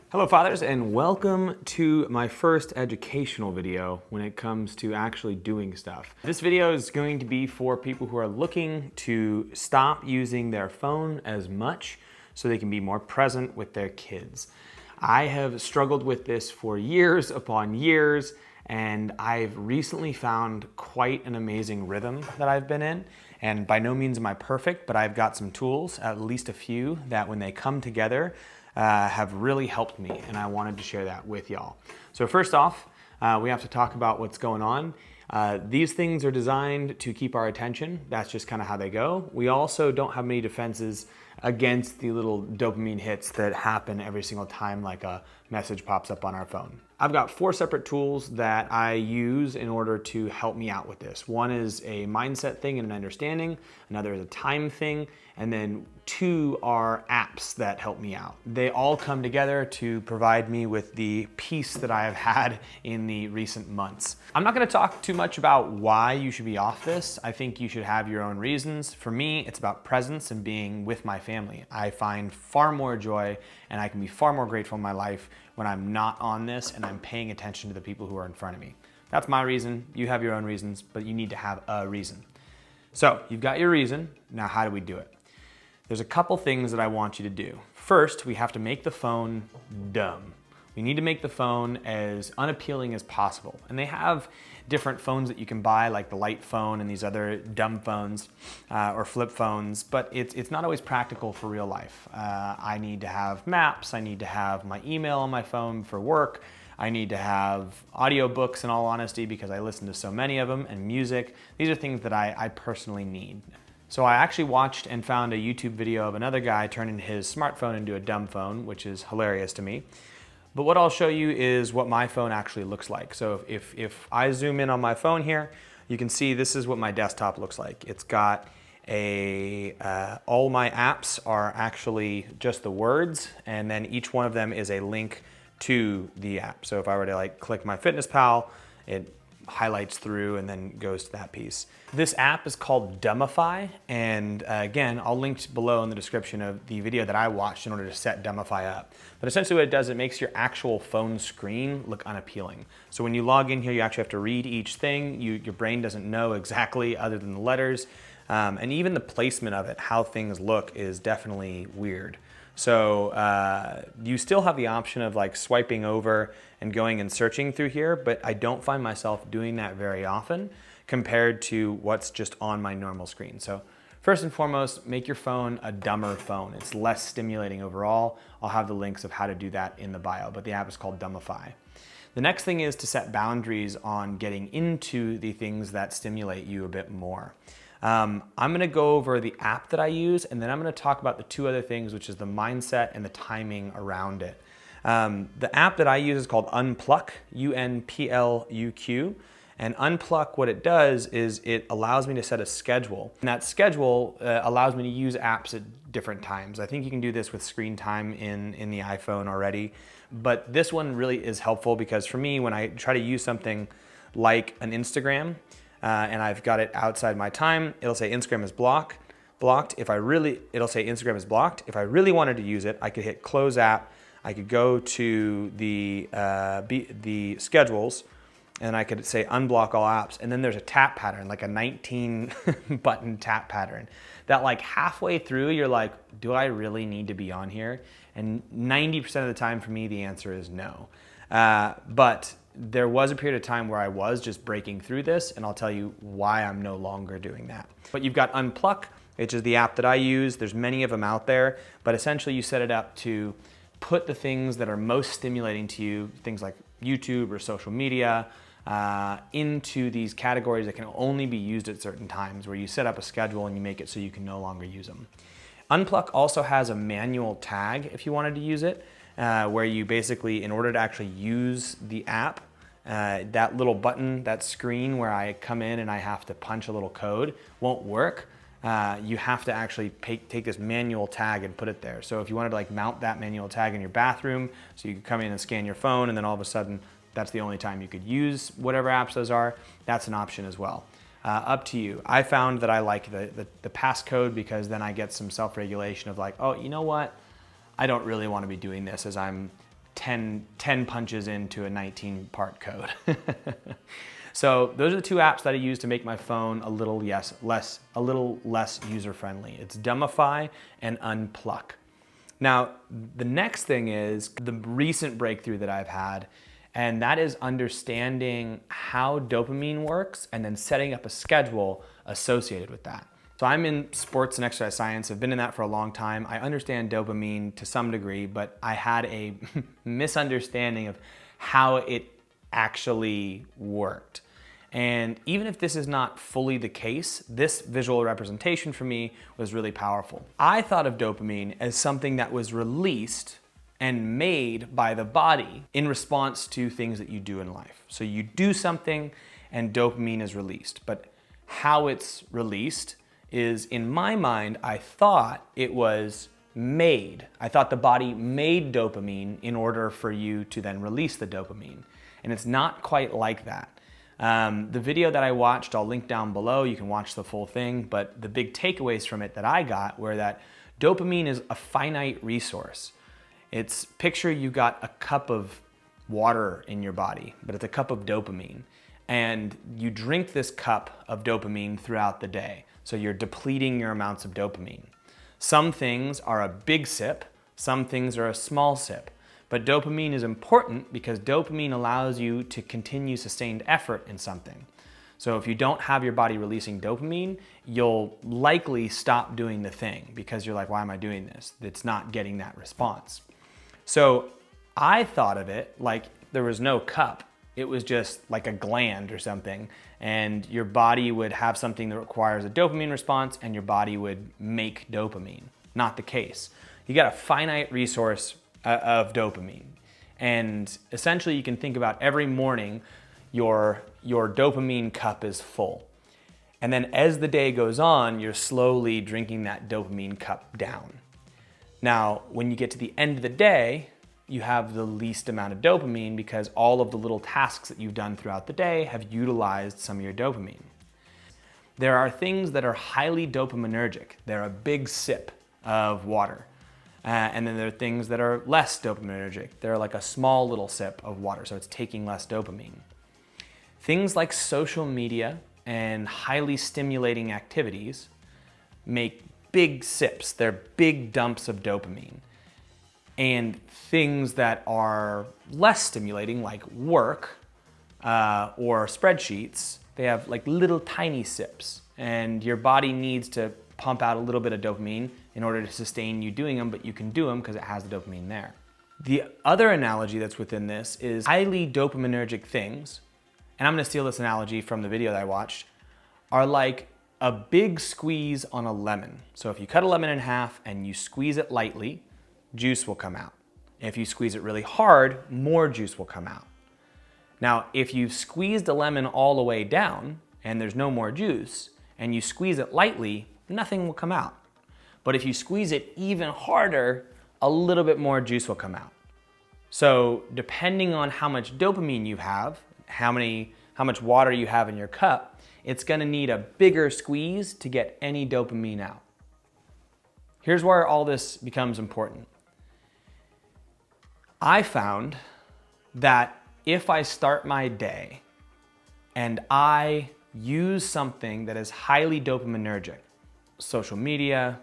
Hello fathers, and welcome to my first educational video when it comes to actually doing stuff. This video is going to be for people who are looking to stop using their phone as much so they can be more present with their kids. I have struggled with this for years upon years, and I've recently found quite an amazing rhythm that I've been in. And by no means am I perfect, but I've got some tools, at least a few, that when they come together, have really helped me, and I wanted to share that with y'all. So first off, we have to talk about what's going on. These things are designed to keep our attention. That's just kind of how they go. We also don't have many defenses against the little dopamine hits that happen every single time like a message pops up on our phone. I've got 4 separate tools that I use in order to help me out with this. One is a mindset thing and an understanding, another is a time thing, and then 2 are apps that help me out. They all come together to provide me with the peace that I have had in the recent months. I'm not gonna talk too much about why you should be off this. I think you should have your own reasons. For me, it's about presence and being with my family. I find far more joy and I can be far more grateful in my life when I'm not on this and I'm paying attention to the people who are in front of me. That's my reason. You have your own reasons, but you need to have a reason. So you've got your reason. Now how do we do it? There's a couple things that I want you to do. First, we have to make the phone dumb. We need to make the phone as unappealing as possible. And they have different phones that you can buy, like the light phone and these other dumb phones or flip phones, but it's not always practical for real life. I need to have maps, I need to have my email on my phone for work, I need to have audiobooks in all honesty because I listen to so many of them, and music. These are things that I personally need. So I actually watched and found a YouTube video of another guy turning his smartphone into a dumb phone, which is hilarious to me. But what I'll show you is what my phone actually looks like. So if I zoom in on my phone here, you can see this is what my desktop looks like. It's got all my apps are actually just the words, and then each one of them is a link to the app. So if I were to like click my FitnessPal, it highlights through and then goes to that piece. This app is called Dumbify, and again, I'll link below in the description of the video that I watched in order to set Dumbify up. But essentially what it does, it makes your actual phone screen look unappealing. So when you log in here, you actually have to read each thing. Your brain doesn't know exactly other than the letters. And even the placement of it, how things look, is definitely weird. So you still have the option of like swiping over and going and searching through here, but I don't find myself doing that very often compared to what's just on my normal screen. So first and foremost, make your phone a dumber phone. It's less stimulating overall. I'll have the links of how to do that in the bio, but the app is called Dumbify. The next thing is to set boundaries on getting into the things that stimulate you a bit more. I'm gonna go over the app that I use, and then I'm gonna talk about the 2 other things, which is the mindset and the timing around it. The app that I use is called Unpluq, U-N-P-L-U-Q. And Unpluq, what it does is it allows me to set a schedule. And that schedule allows me to use apps at different times. I think you can do this with screen time in the iPhone already. But this one really is helpful because for me, when I try to use something like an Instagram, and I've got it outside my time, it'll say Instagram is blocked. It'll say Instagram is blocked. If I really wanted to use it, I could hit close app. I could go to the schedules, and I could say unblock all apps, and then there's a tap pattern, like a 19 button tap pattern that like halfway through you're like, do I really need to be on here? And 90% of the time for me, the answer is no. But there was a period of time where I was just breaking through this, and I'll tell you why I'm no longer doing that. But you've got Unpluq, which is the app that I use. There's many of them out there, but essentially you set it up to put the things that are most stimulating to you, things like YouTube or social media, into these categories that can only be used at certain times, where you set up a schedule and you make it so you can no longer use them. Unpluq also has a manual tag if you wanted to use it, where you basically, in order to actually use the app, that little button, that screen where I come in and I have to punch a little code won't work. You have to actually take this manual tag and put it there. So if you wanted to like mount that manual tag in your bathroom, so you could come in and scan your phone, and then all of a sudden that's the only time you could use whatever apps those are, that's an option as well. Up to you. I found that I like the passcode because then I get some self-regulation of like, oh, you know what? I don't really want to be doing this as I'm 10 punches into a 19-part code. So those are the two apps that I use to make my phone a little less user-friendly. It's Dumbify and Unpluq. Now, the next thing is the recent breakthrough that I've had, and that is understanding how dopamine works and then setting up a schedule associated with that. So I'm in sports and exercise science. I've been in that for a long time. I understand dopamine to some degree, but I had a misunderstanding of how it actually worked. And even if this is not fully the case, this visual representation for me was really powerful. I thought of dopamine as something that was released and made by the body in response to things that you do in life. So you do something and dopamine is released. But how it's released is, in my mind, I thought it was made. I thought the body made dopamine in order for you to then release the dopamine. And it's not quite like that. The video that I watched, I'll link down below, you can watch the full thing, but the big takeaways from it that I got were that dopamine is a finite resource. It's, picture you got a cup of water in your body, but it's a cup of dopamine. And you drink this cup of dopamine throughout the day. So you're depleting your amounts of dopamine. Some things are a big sip, some things are a small sip. But dopamine is important because dopamine allows you to continue sustained effort in something. So if you don't have your body releasing dopamine, you'll likely stop doing the thing because you're like, why am I doing this? It's not getting that response. So I thought of it like there was no cup. It was just like a gland or something, and your body would have something that requires a dopamine response and your body would make dopamine. Not the case. You got a finite resource of dopamine. And essentially you can think about every morning your dopamine cup is full. And then as the day goes on, you're slowly drinking that dopamine cup down. Now, when you get to the end of the day, you have the least amount of dopamine because all of the little tasks that you've done throughout the day have utilized some of your dopamine. There are things that are highly dopaminergic. They're a big sip of water. And then there are things that are less dopaminergic. They're like a small little sip of water, so it's taking less dopamine. Things like social media and highly stimulating activities make big sips. They're big dumps of dopamine. And things that are less stimulating, like work or spreadsheets, they have like little tiny sips. And your body needs to pump out a little bit of dopamine in order to sustain you doing them, but you can do them because it has the dopamine there. The other analogy that's within this is highly dopaminergic things, and I'm gonna steal this analogy from the video that I watched, are like a big squeeze on a lemon. So if you cut a lemon in half and you squeeze it lightly, juice will come out. If you squeeze it really hard, more juice will come out. Now, if you've squeezed a lemon all the way down and there's no more juice, and you squeeze it lightly, nothing will come out. But if you squeeze it even harder, a little bit more juice will come out. So depending on how much dopamine you have, how much water you have in your cup, it's gonna need a bigger squeeze to get any dopamine out. Here's where all this becomes important. I found that if I start my day and I use something that is highly dopaminergic, social media,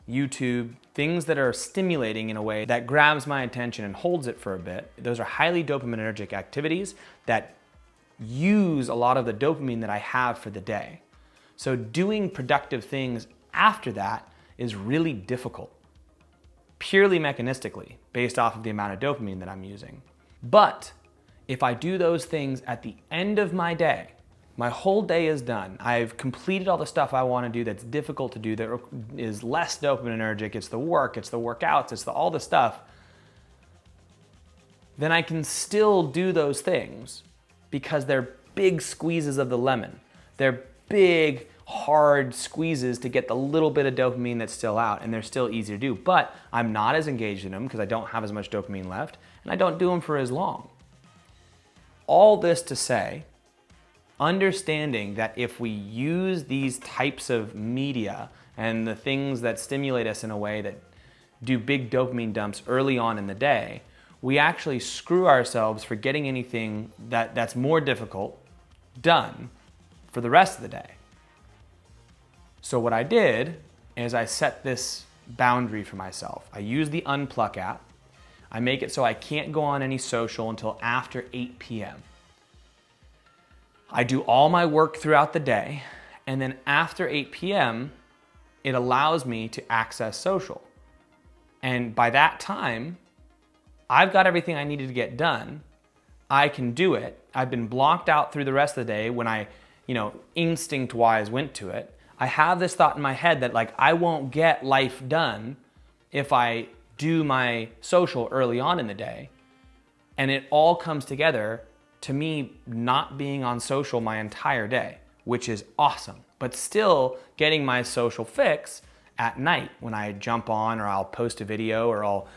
YouTube, things that are stimulating in a way that grabs my attention and holds it for a bit, those are highly dopaminergic activities that use a lot of the dopamine that I have for the day. So doing productive things after that is really difficult, purely mechanistically, based off of the amount of dopamine that I'm using. But if I do those things at the end of my day, my whole day is done. I've completed all the stuff I want to do that's difficult to do, that is less dopaminergic. It's the work, it's the workouts, it's all the stuff. Then I can still do those things because they're big squeezes of the lemon. They're big, hard squeezes to get the little bit of dopamine that's still out, and they're still easy to do. But I'm not as engaged in them because I don't have as much dopamine left, and I don't do them for as long. All this to say, understanding that if we use these types of media and the things that stimulate us in a way that do big dopamine dumps early on in the day, we actually screw ourselves for getting anything that's more difficult done for the rest of the day. So what I did is I set this boundary for myself. I use the Unpluq app. I make it so I can't go on any social until after 8 p.m. I do all my work throughout the day, and then after 8 p.m., it allows me to access social. And by that time, I've got everything I needed to get done. I can do it. I've been blocked out through the rest of the day when I, instinct-wise went to it. I have this thought in my head that like I won't get life done if I do my social early on in the day. And it all comes together to me not being on social my entire day, which is awesome, but still getting my social fix at night when I jump on, or I'll post a video, or I'll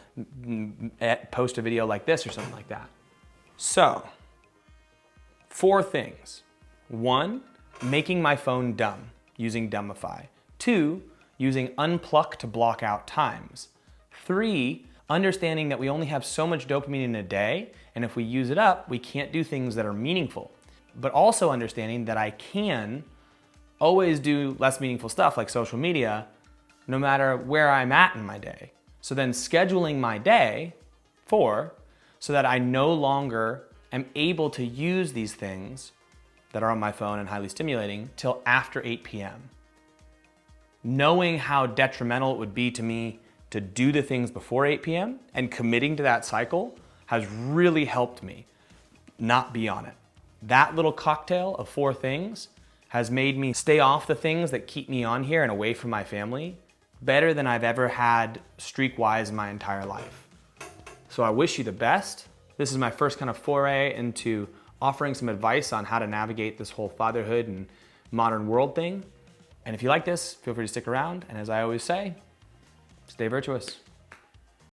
post a video like this or something like that. So, 4 things. 1, making my phone dumb using Dumbify. 2, using Unpluq to block out times. 3, understanding that we only have so much dopamine in a day, and if we use it up, we can't do things that are meaningful. But also understanding that I can always do less meaningful stuff like social media, no matter where I'm at in my day. So then scheduling my day so that I no longer am able to use these things that are on my phone and highly stimulating till after 8 p.m. Knowing how detrimental it would be to me to do the things before 8 p.m. and committing to that cycle has really helped me not be on it. That little cocktail of 4 things has made me stay off the things that keep me on here and away from my family better than I've ever had streak-wise in my entire life. So I wish you the best. This is my first kind of foray into offering some advice on how to navigate this whole fatherhood and modern world thing. And if you like this, feel free to stick around. And as I always say, stay virtuous.